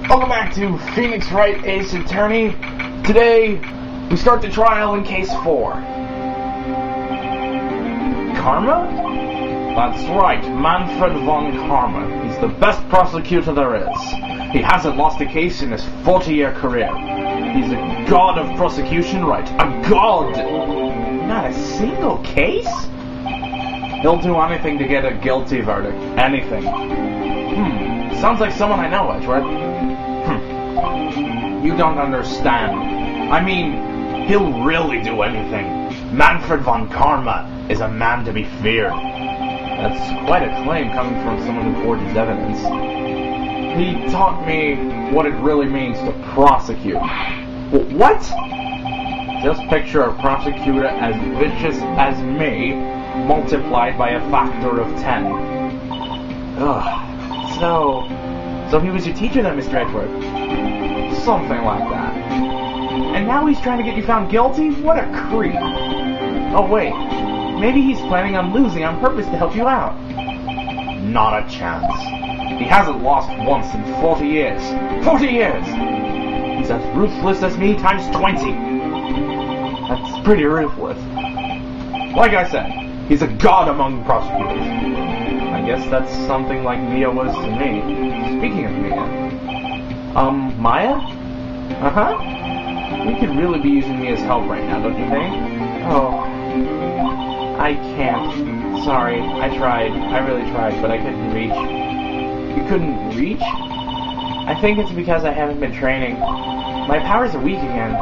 Welcome back to Phoenix Wright Ace Attorney. Today, we start the trial in Case 4. Karma? That's right, Manfred von Karma. He's the best prosecutor there is. He hasn't lost a case in his 40-year career. He's a god of prosecution, right? A god! Not a single case? He'll do anything to get a guilty verdict. Anything. Sounds like someone I know, Edward. You don't understand. I mean, he'll really do anything. Manfred von Karma is a man to be feared. That's quite a claim coming from someone who forges evidence. He taught me what it really means to prosecute. What? Just picture a prosecutor as vicious as me, multiplied by a factor of 10. Ugh. So he was your teacher then, Mr. Edward? Something like that. And now he's trying to get you found guilty? What a creep. Oh wait, maybe he's planning on losing on purpose to help you out. Not a chance. He hasn't lost once in 40 years. 40 years! He's as ruthless as me times 20. That's pretty ruthless. Like I said, he's a god among prosecutors. I guess that's something like Mia was to me. Speaking of Mia. Maya? Uh-huh. We could really be using Mia's help right now, don't you think? Oh. I can't. Sorry, I tried. I really tried, but I couldn't reach. You couldn't reach? I think it's because I haven't been training. My powers are weak again.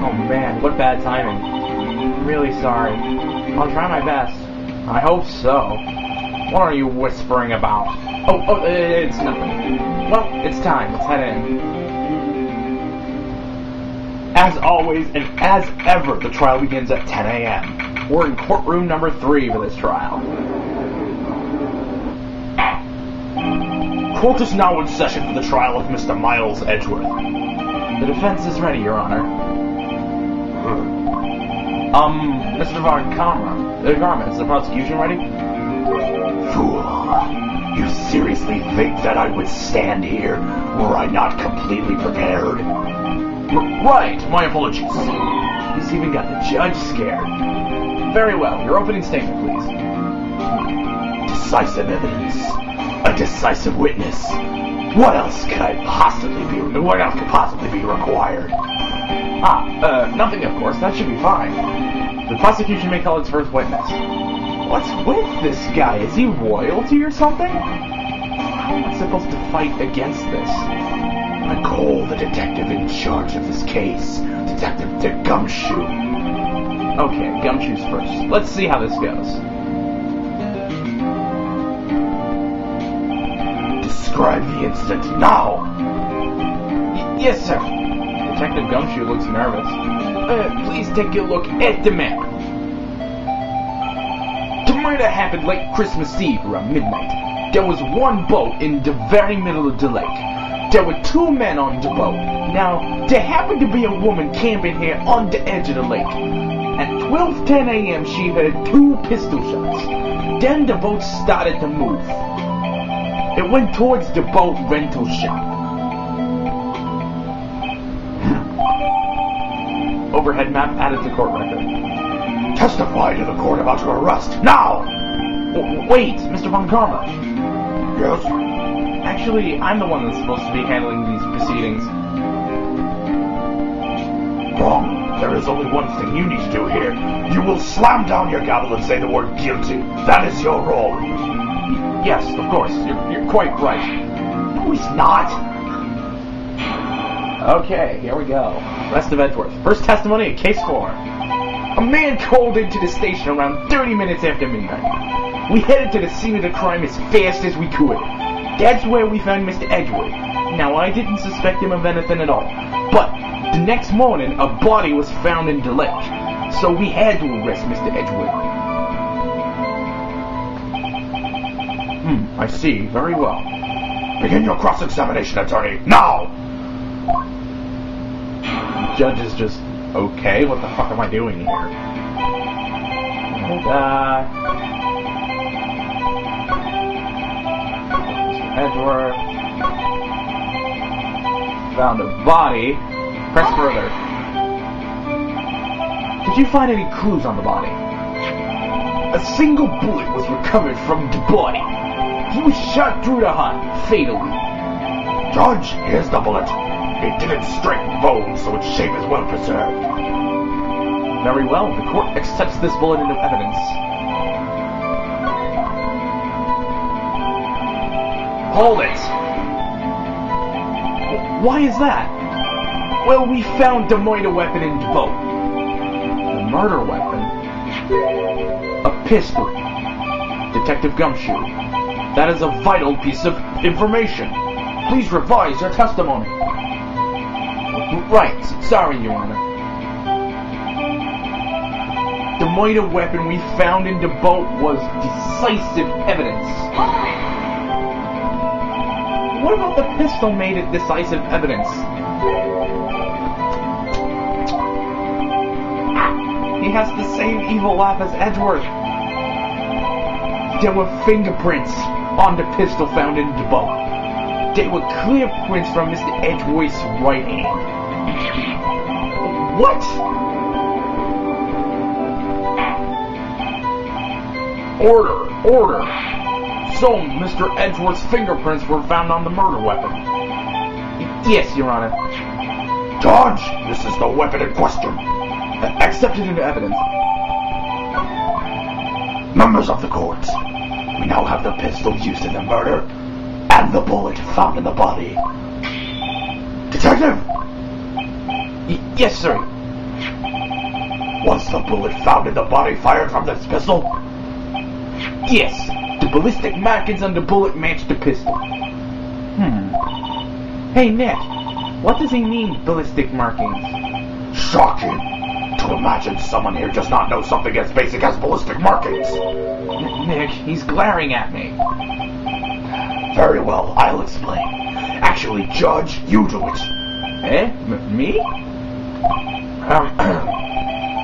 Oh man, what bad timing. I'm really sorry. I'll try my best. I hope so. What are you whispering about? Oh, it's nothing. Well, it's time. Let's head in. As always, and as ever, the trial begins at 10 a.m. We're in courtroom number 3 for this trial. Court is now in session for the trial of Mr. Miles Edgeworth. The defense is ready, Your Honor. Mr. Von Karma, is the prosecution ready? Fool. You seriously think that I would stand here were I not completely prepared? Right, my apologies. He's even got the judge scared. Very well, your opening statement, please. Decisive evidence. A decisive witness. What else could possibly be required? Nothing of course, that should be fine. The prosecution may call its first witness. What's with this guy? Is he royalty or something? How am I supposed to fight against this? I call the detective in charge of this case, Detective Gumshoe. Okay, Gumshoe's first. Let's see how this goes. Describe the incident now! Yes, sir. Detective Gumshoe looks nervous. Please take a look at the map. The murder happened late Christmas Eve around midnight. There was one boat in the very middle of the lake. There were 2 men on the boat. Now, there happened to be a woman camping here on the edge of the lake. At 12:10 a.m. she heard 2 pistol shots. Then the boat started to move. It went towards the boat rental shop. Overhead map added to court record. Testify to the court about your arrest, now! Wait, Mr. Von Karma. Yes? Actually, I'm the one that's supposed to be handling these proceedings. Wrong. There is only one thing you need to do here. You will slam down your gavel and say the word guilty. That is your role. Yes, of course. You're quite right. No, he's not. Okay, here we go. Rest of Edgeworth. First testimony in Case 4. A man called into the station around 30 minutes after midnight. We headed to the scene of the crime as fast as we could. That's where we found Mr. Edgeworth. Now, I didn't suspect him of anything at all. But the next morning, a body was found in the lake. So we had to arrest Mr. Edgeworth. I see. Very well. Begin your cross-examination, attorney, now! The judge is just, okay, what the fuck am I doing here? And, Edgeworth. found a body. Press further. Did you find any clues on the body? A single bullet was recovered from the body. He was shot through the heart, fatally. Judge, here's the bullet. It didn't strike bone, so its shape is well preserved. Very well. The court accepts this bullet into evidence. Hold it! Why is that? Well, we found the murder weapon in the boat. The murder weapon? A pistol. Detective Gumshoe. That is a vital piece of information. Please revise your testimony. Right. Sorry, Your Honor. The murder weapon we found in the boat was decisive evidence. What about the pistol made it decisive evidence? He has the same evil laugh as Edgeworth. There were fingerprints on the pistol found in the boat. They were clear prints from Mr. Edgeworth's right hand. What? Order. So, Mr. Edgeworth's fingerprints were found on the murder weapon. Yes, Your Honor. Judge, this is the weapon in question. Accepted into evidence. Members of the court, we now have the pistol used in the murder and the bullet found in the body. Detective! Yes, sir. Was the bullet found in the body fired from this pistol? Yes. The ballistic markings on the bullet matched the pistol. Hey, Nick. What does he mean, ballistic markings? Shocking. To imagine someone here does not know something as basic as ballistic markings. Nick, he's glaring at me. Very well, I'll explain. Actually, Judge, you do it. Eh? Me?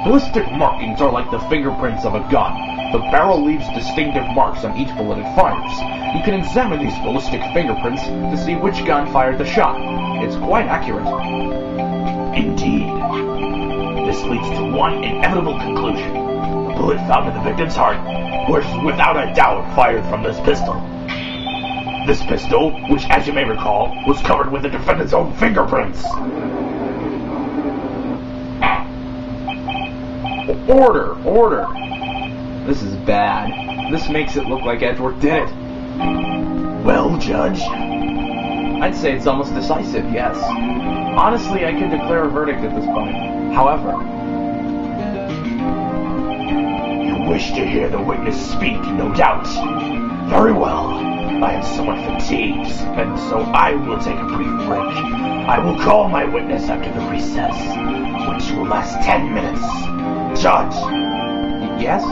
Ballistic markings are like the fingerprints of a gun. The barrel leaves distinctive marks on each bullet it fires. You can examine these ballistic fingerprints to see which gun fired the shot. It's quite accurate. Indeed. This leads to one inevitable conclusion. The bullet found in the victim's heart was without a doubt fired from this pistol. This pistol, which as you may recall, was covered with the defendant's own fingerprints. Order. This is bad. This makes it look like Edgeworth did it. Well, Judge? I'd say it's almost decisive, yes. Honestly, I could declare a verdict at this point. However... You wish to hear the witness speak, no doubt. Very well. I am somewhat fatigued, and so I will take a brief break. I will call my witness after the recess, which will last 10 minutes. Judge! Yes?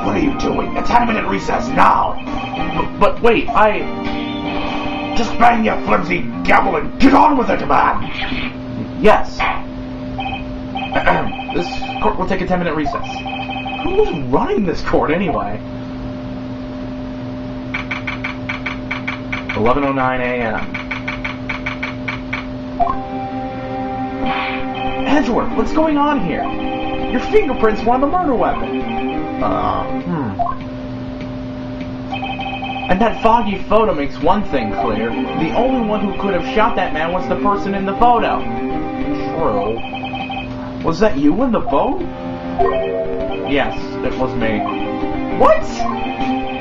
What are you doing? A 10-minute recess now! But wait, Just bang your flimsy gavel and get on with it, man! Yes. This court will take a 10-minute recess. Who's running this court anyway? 11:09 a.m. Edgeworth, what's going on here? Your fingerprints were on the murder weapon. And that foggy photo makes one thing clear. The only one who could have shot that man was the person in the photo. True. Was that you in the boat? Yes, it was me. What?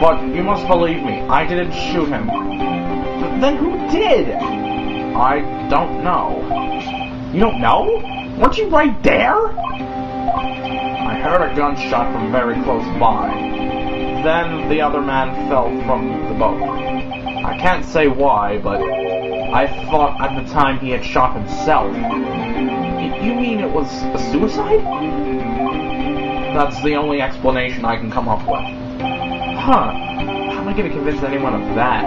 But you must believe me, I didn't shoot him. Then who did? I don't know. You don't know? Weren't you right there? I heard a gunshot from very close by. Then the other man fell from the boat. I can't say why, but I thought at the time he had shot himself. You mean it was a suicide? That's the only explanation I can come up with. Huh. How am I going to convince anyone of that?